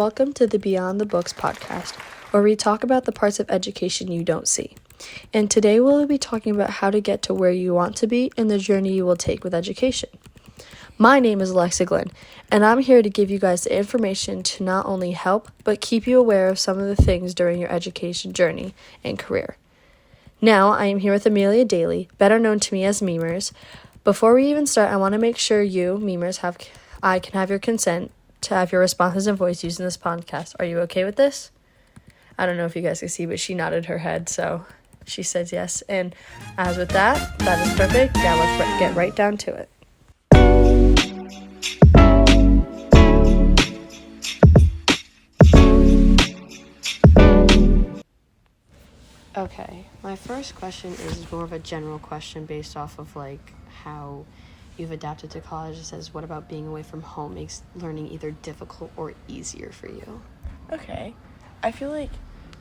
welcome to the Beyond the Books podcast, where we talk about the parts of education you don't see. And today we'll be talking about how to get to where you want to be and the journey you will take with education. My name is Alexa Glenn, and I'm here to give you guys the information to not only help, but keep you aware of some of the things during your education journey and career. Now, I am here with Amelia Daly, better known to me as Memers. Before we even start, I want to make sure you, Memers, I can have your consent to have your responses and voice used in this podcast. Are you okay with this? I don't know if you guys can see, but she nodded her head, so she says yes. And as with that is perfect. Now let's get right down to it. Okay, my first question is more of a general question based off of how you've adapted to college. It says, what about being away from home makes learning either difficult or easier for you? Okay. I feel like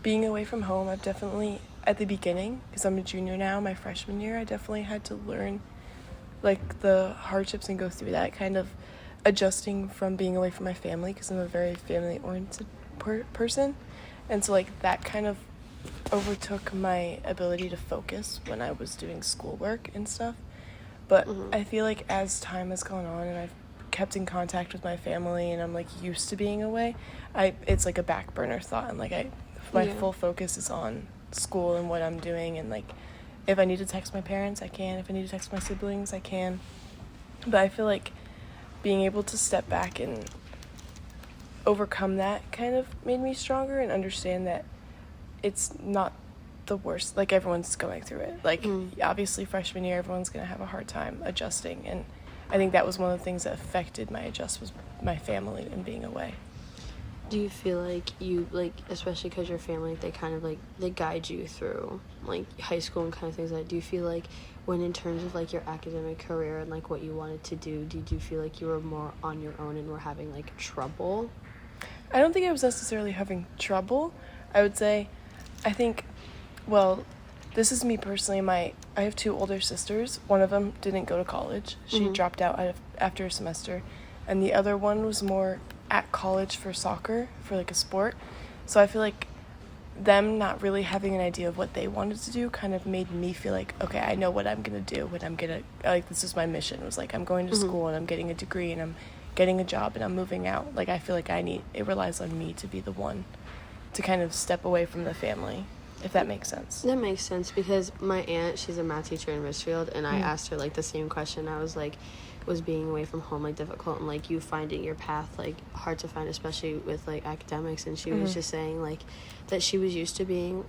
being away from home, I've definitely, at the beginning, because I'm a junior now, my freshman year, I definitely had to learn, the hardships and go through that, kind of adjusting from being away from my family, because I'm a very family-oriented person. And so, that kind of overtook my ability to focus when I was doing schoolwork and stuff. But I feel like as time has gone on and I've kept in contact with my family and I'm used to being away, it's a back burner thought, and my full focus is on school and what I'm doing, and if I need to text my parents I can, if I need to text my siblings I can. But I feel like being able to step back and overcome that kind of made me stronger and understand that it's not the worst. Everyone's going through it. Obviously freshman year everyone's gonna have a hard time adjusting, and I think that was one of the things that affected my adjust was my family and being away. Do you feel like you especially because your family, they kind of they guide you through high school and kind of things do you feel like when in terms of your academic career and what you wanted to do, did you feel like you were more on your own and were having trouble? I don't think I was necessarily having trouble. I would say this is me personally. I have two older sisters. One of them didn't go to college. She dropped out after a semester. And the other one was more at college for soccer, for a sport. So I feel like them not really having an idea of what they wanted to do kind of made me feel okay, I know what I'm going to do. What I'm going to, this is my mission. It was I'm going to school and I'm getting a degree and I'm getting a job and I'm moving out. I feel like it relies on me to be the one to kind of step away from the family. If that makes sense. That makes sense, because my aunt, she's a math teacher in Richfield, and I asked her the same question. I was was being away from home difficult, and you finding your path hard to find, especially with academics? And she was just saying that she was used to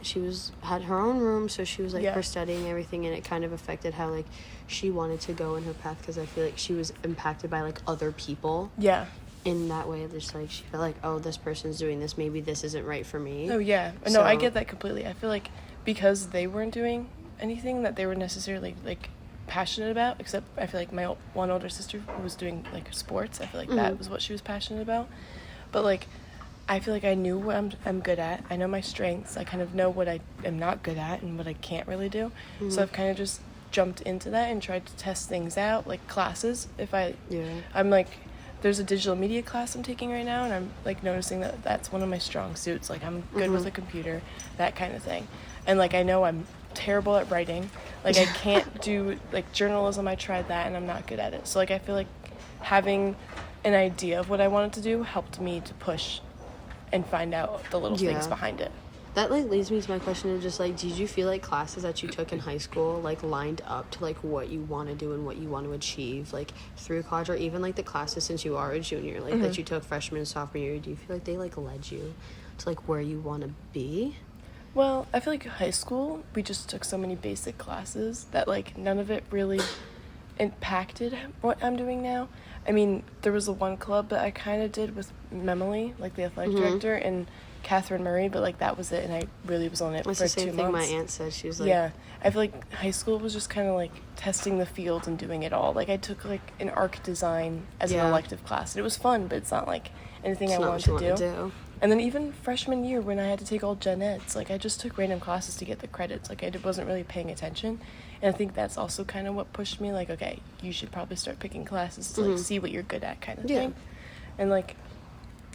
had her own room, so she was for studying everything, and it kind of affected how she wanted to go in her path, because I feel like she was impacted by other people. Yeah. In that way, just she felt oh, this person's doing this, maybe this isn't right for me. Oh yeah. No, I get that completely. I feel because they weren't doing anything that they were necessarily passionate about, except I feel my one older sister who was doing sports, I feel that was what she was passionate about. But I feel I knew what I'm good at. I know my strengths. I kind of know what I am not good at and what I can't really do. So I've kind of just jumped into that and tried to test things out, classes. I'm there's a digital media class I'm taking right now, and I'm noticing that that's one of my strong suits. I'm good with a computer, that kind of thing. And I know I'm terrible at writing. I can't do journalism. I tried that and I'm not good at it. So I feel having an idea of what I wanted to do helped me to push and find out the little things behind it. That leads me to my question of just did you feel classes that you took in high school lined up to what you want to do and what you want to achieve through college, or even the classes since you are a junior that you took freshman and sophomore year? Do you feel they led you to where you want to be? Well, I feel high school we just took so many basic classes that none of it really impacted what I'm doing now. I mean, there was the one club that I kind of did with Memily, the athletic director, and Catherine Murray, but that was it, and I really was on it for 2 months. That's the same thing my aunt said. She was yeah, I feel high school was just kind of testing the field and doing it all. I took an arc design as an elective class, and it was fun, but it's not anything I wanted to do. And then even freshman year when I had to take all gen eds, I just took random classes to get the credits. I wasn't really paying attention, and I think that's also kind of what pushed me okay, you should probably start picking classes to see what you're good at kind of thing. And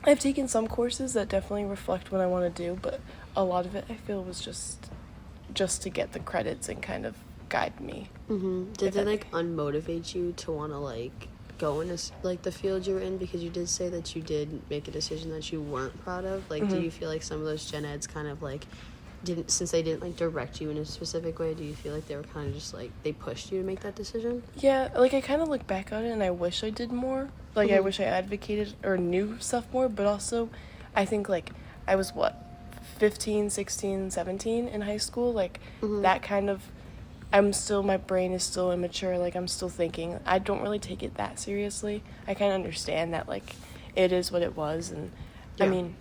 I've taken some courses that definitely reflect what I want to do, but a lot of it I feel was just to get the credits and kind of guide me. Did they like unmotivate you to want to like go in like the field you're in, because you did say that you did make a decision that you weren't proud of? Like, do you feel like some of those gen eds kind of like since they didn't like direct you in a specific way, do you feel like they were kind of just like they pushed you to make that decision? Yeah, like I kind of look back on it and I wish I did more. Like I wish I advocated or knew stuff more, but also I think like I was 15, 16, 17 in high school, like that kind of my brain is still immature, like I'm still thinking. I don't really take it that seriously. I kind of understand that like it is what it was, and I mean,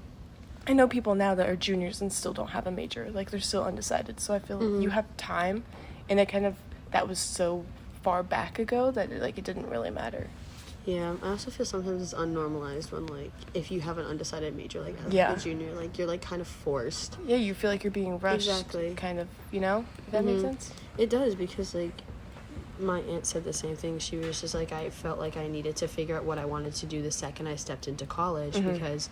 I know people now that are juniors and still don't have a major, like they're still undecided, so I feel like you have time, and that was so far back ago that it didn't really matter. Yeah, I also feel sometimes it's unnormalized when, like, if you have an undecided major, like, as a junior, like, you're, like, kind of forced. Yeah, you feel like you're being rushed. Exactly. Kind of, if that makes sense? It does, because, like, my aunt said the same thing. She was just, like, I felt like I needed to figure out what I wanted to do the second I stepped into college, because,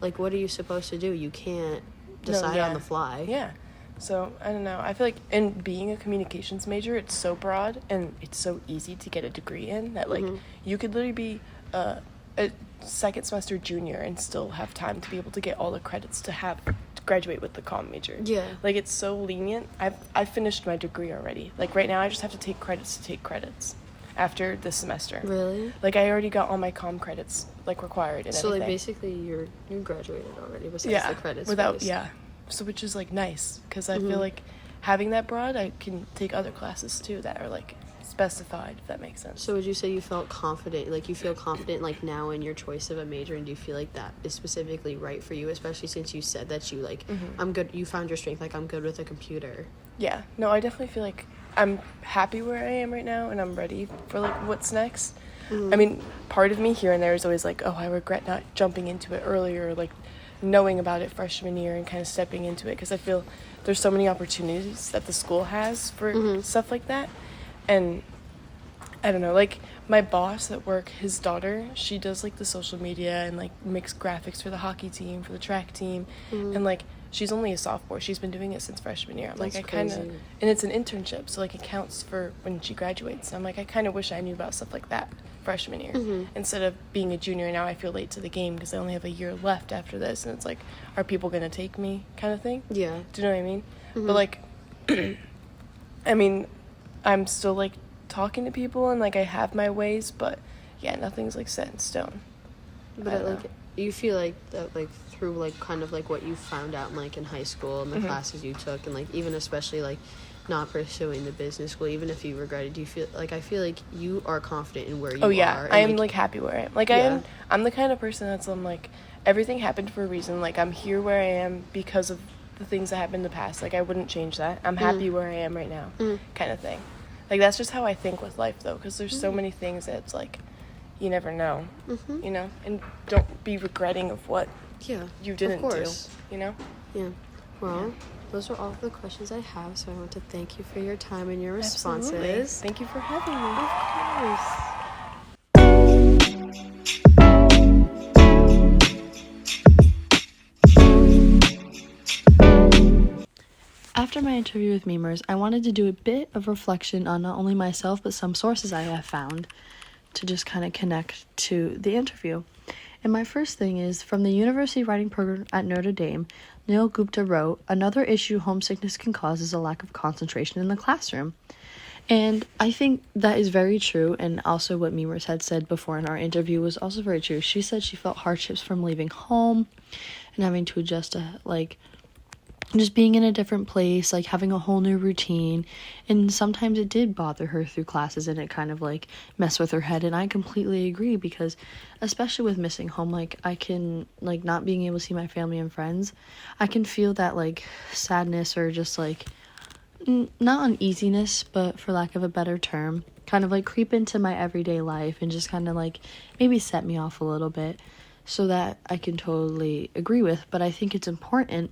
like, what are you supposed to do? You can't decide on the fly. Yeah. So, I don't know. I feel like in being a communications major, it's so broad and it's so easy to get a degree in that, like, you could literally be a second semester junior and still have time to be able to get all the credits to graduate with the comm major. Yeah. Like, it's so lenient. I've finished my degree already. Like, right now I just have to take credits after this semester. Really? Like, I already got all my comm credits, like, required and so, everything. like, basically you graduated already besides the credits. So, which is, like, nice, because I feel like having that broad, I can take other classes, too, that are, like, specified, if that makes sense. So would you say you felt confident, like, you feel confident, like, now in your choice of a major, and do you feel like that is specifically right for you, especially since you said that you, like, I'm good, you found your strength, like, I'm good with a computer? Yeah. No, I definitely feel like I'm happy where I am right now, and I'm ready for, like, what's next. I mean, part of me here and there is always, like, oh, I regret not jumping into it earlier, like, knowing about it freshman year and kind of stepping into it, because I feel there's so many opportunities that the school has for stuff like that. And I don't know, like my boss at work, his daughter, she does like the social media and like makes graphics for the hockey team, for the track team, and like she's only a sophomore. She's been doing it since freshman year. I'm like, I kind of, and it's an internship, so like it counts for when she graduates. I'm like, I kind of wish I knew about stuff like that freshman year instead of being a junior. Now I feel late to the game because I only have a year left after this, and it's like, are people gonna take me, kind of thing? Yeah. Do you know what I mean? But like, I mean, I'm still like talking to people and like I have my ways, but yeah, nothing's like set in stone. But like, you feel like that, like through like kind of like what you found out in, like in high school and the classes you took, and like even especially like not pursuing the business school, even if you regret it, do you feel like, I feel like you are confident in where you are? Oh yeah, and, I am like happy where I am. Like yeah. I'm the kind of person that's like everything happened for a reason. Like I'm here where I am because of the things that happened in the past. Like I wouldn't change that. I'm happy where I am right now, kind of thing. Like that's just how I think with life though, because there's so many things that it's like you never know, you know, and don't be regretting of what you didn't do, you know. Yeah. Well, those are all the questions I have, so I want to thank you for your time and your responses. Absolutely. Thank you for having me. Of course. After my interview with Memers, I wanted to do a bit of reflection on not only myself, but some sources I have found to just kind of connect to the interview. And my first thing is from the University Writing Program at Notre Dame, Neil Gupta wrote, "Another issue homesickness can cause is a lack of concentration in the classroom." And I think that is very true, and also what Memers had said before in our interview was also very true. She said she felt hardships from leaving home and having to adjust to, like, just being in a different place, like having a whole new routine, and sometimes it did bother her through classes and it kind of like messed with her head. And I completely agree, because especially with missing home, like I can, like, not being able to see my family and friends, I can feel that like sadness or just like not uneasiness, but for lack of a better term, kind of like creep into my everyday life and just kind of like maybe set me off a little bit. So that I can totally agree with. But I think it's important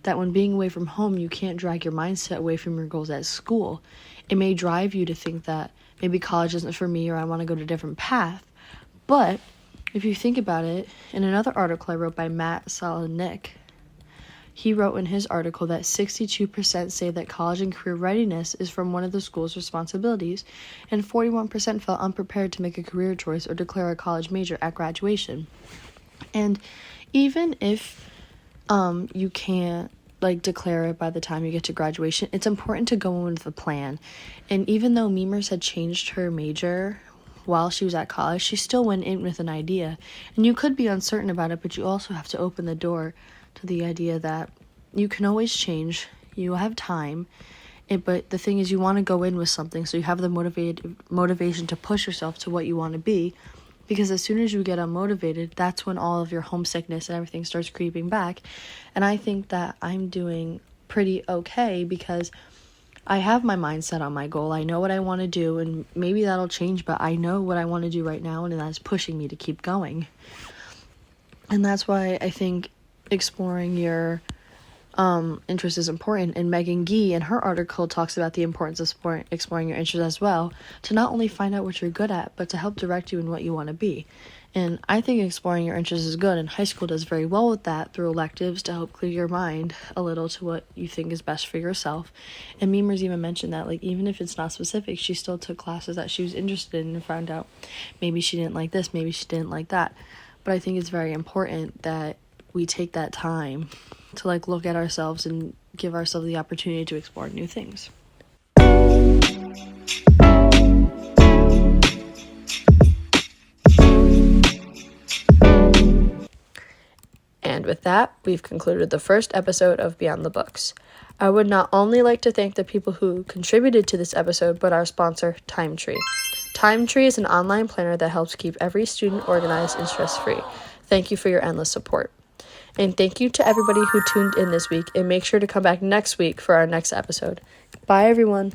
that when being away from home, you can't drag your mindset away from your goals at school. It may drive you to think that maybe college isn't for me or I want to go to a different path. But if you think about it, in another article I wrote by Matt Solonick, he wrote in his article that 62% say that college and career readiness is from one of the school's responsibilities, and 41% felt unprepared to make a career choice or declare a college major at graduation. And even if you can't declare it by the time you get to graduation, it's important to go in with a plan. And even though Memers had changed her major while she was at college, she still went in with an idea. And you could be uncertain about it, but you also have to open the door to the idea that you can always change, you have time, but the thing is you want to go in with something so you have the motivation to push yourself to what you want to be, because as soon as you get unmotivated, that's when all of your homesickness and everything starts creeping back. And I think that I'm doing pretty okay because I have my mind set on my goal. I know what I want to do, and maybe that'll change, but I know what I want to do right now, and that's pushing me to keep going. And that's why I think exploring your interest is important. And Megan Gee in her article talks about the importance of exploring your interest as well, to not only find out what you're good at, but to help direct you in what you want to be. And I think exploring your interest is good, and high school does very well with that through electives to help clear your mind a little to what you think is best for yourself. And Memers even mentioned that even if it's not specific, she still took classes that she was interested in and found out maybe she didn't like this, maybe she didn't like that. But I think it's very important that we take that time to look at ourselves and give ourselves the opportunity to explore new things. And with that, we've concluded the first episode of Beyond the Books. I would not only like to thank the people who contributed to this episode, but our sponsor, TimeTree. TimeTree is an online planner that helps keep every student organized and stress-free. Thank you for your endless support. And thank you to everybody who tuned in this week, and make sure to come back next week for our next episode. Bye, everyone.